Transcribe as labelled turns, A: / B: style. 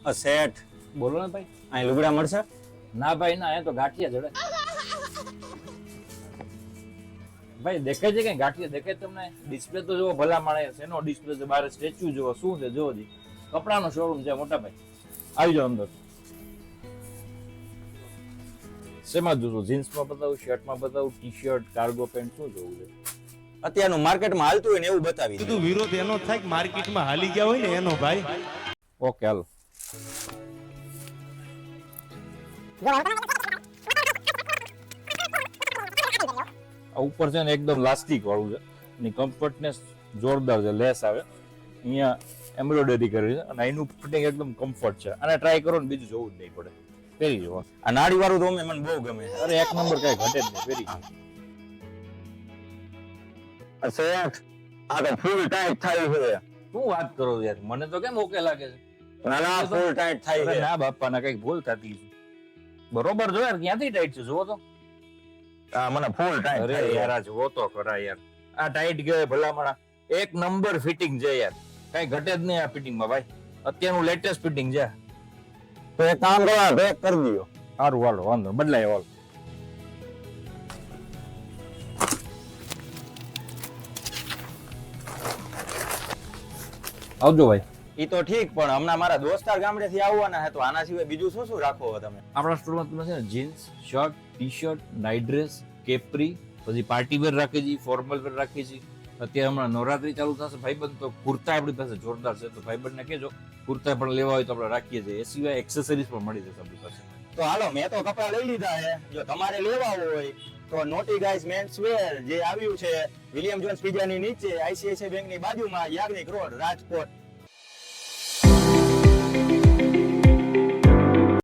A: શેઠ
B: બોલો ને ભાઈ.
A: અહીં લુગડા મળશે?
B: ના ભાઈ ના, અહીંયા તો ગાંઠિયા જડે. ભાઈ દેખાય છે કઈ ગાંઠિયા દેખાય તમને? ડિસ્પ્લે તો જોવો ભલા માણસ, એનો ડિસ્પ્લે છે, બહાર સ્ટેચ્યુ જોવો, શું છે જોવો જી. કપડાનો શોરૂમ છે મોટા ભાઈ, આવી જાઓ અંદર. શેમાં જોશો? જીન્સમાં બતાવું, શર્ટમાં બતાવું, ટી શર્ટ, કાર્ગો પેન્ટ, શું જોવું છે?
A: અત્યારનું માર્કેટમાં હાલતું હોય ને એવું બતાવી દે.
C: કીધું વિરોધ એનો થાય કે માર્કેટમાં હાલી ગયા હોય ને એનો ભાઈ.
B: ઓકે હાલો. આ ઉપર છે ને એકદમ લાસ્ટિક વાળું છે, એની કમ્ફર્ટનેસ જોરદાર છે, લેસ આવે, અહીંયા એમ્બ્રોઇડરી કરી છે અને એનું ફિટિંગ એકદમ કમ્ફર્ટ છે. અને ટ્રાય કરો ને બીજું જોવું જ નહીં પડે, પહેરી જવા.
A: આ નાડી વાળું તો મને બહુ ગમે છે.
B: અરે એક નંબર કઈ ઘટે જ નહીં, પહેરી જાઓ.
A: શેઠ આ તો ફૂલ ટાઈટ થાય છે.
B: શું વાત કરો છો યાર, મને તો કેમ ઓકે લાગે છે?
A: ના ના ફૂલ ટાઈટ થાય
B: અરે
A: છે.
B: ના બાપા ના, કઈક ભૂલ થતી છે. બરોબર જો યાર, ક્યાંથી ટાઈટ છે જોવો તો.
A: આ મને ફૂલ ટાઈટ
B: અરે
A: થાય
B: યાર આ જોવો તો ખરા યાર, આ ટાઈટ ગયો ભલામણા, એક નંબર ફિટિંગ છે યાર, કઈ ઘટે જ નહીં આ ફિટિંગમાં ભાઈ. અત્યારનું લેટેસ્ટ ફિટિંગ છે.
A: તો એક કામ કરો, પેક કરી દો.
B: સારું હાલો, વાંધો બદલાય હાલ. આવજો ભાઈ.
A: ઈ તો ઠીક, પણ હમણાં મારા દોસ્તાર ગામડેથી આવવાના છે, તો આના સિવાય બીજું શું શું રાખો તમે?
B: આપણા સ્ટોરમાં તમે છે ને jeans, shirt, T shirt, night dress, capri, પછી પાર્ટી વેર રાખીએ છીએ, ફોર્મલ વેર રાખીએ છીએ. અત્યારે હમણાં નવરાત્રી ચાલુ થશે ભાઈબંધ, તો કુર્તા આપણી પાસે જોરદાર છે, તો ભાઈબંધને કહેજો કુર્તા પણ લેવા હોય તો આપણે રાખીએ છીએ. એ સિવાય એક્સેસરીઝ પણ મળી જશે આપણી પાસે.
A: તો હાલો, મેં તો કપડા લઈ લીધા છે. જો તમારે લેવા હોય તો નોટી ગાઈઝ મેન્સ વેર જે આવ્યું છે વિલિયમ જોન્સ પિઝાની નીચે, આઈસીઆઈસીઆઈ બેંકની બાજુમાં, યાજ્ઞિક રોડ, રાજકોટ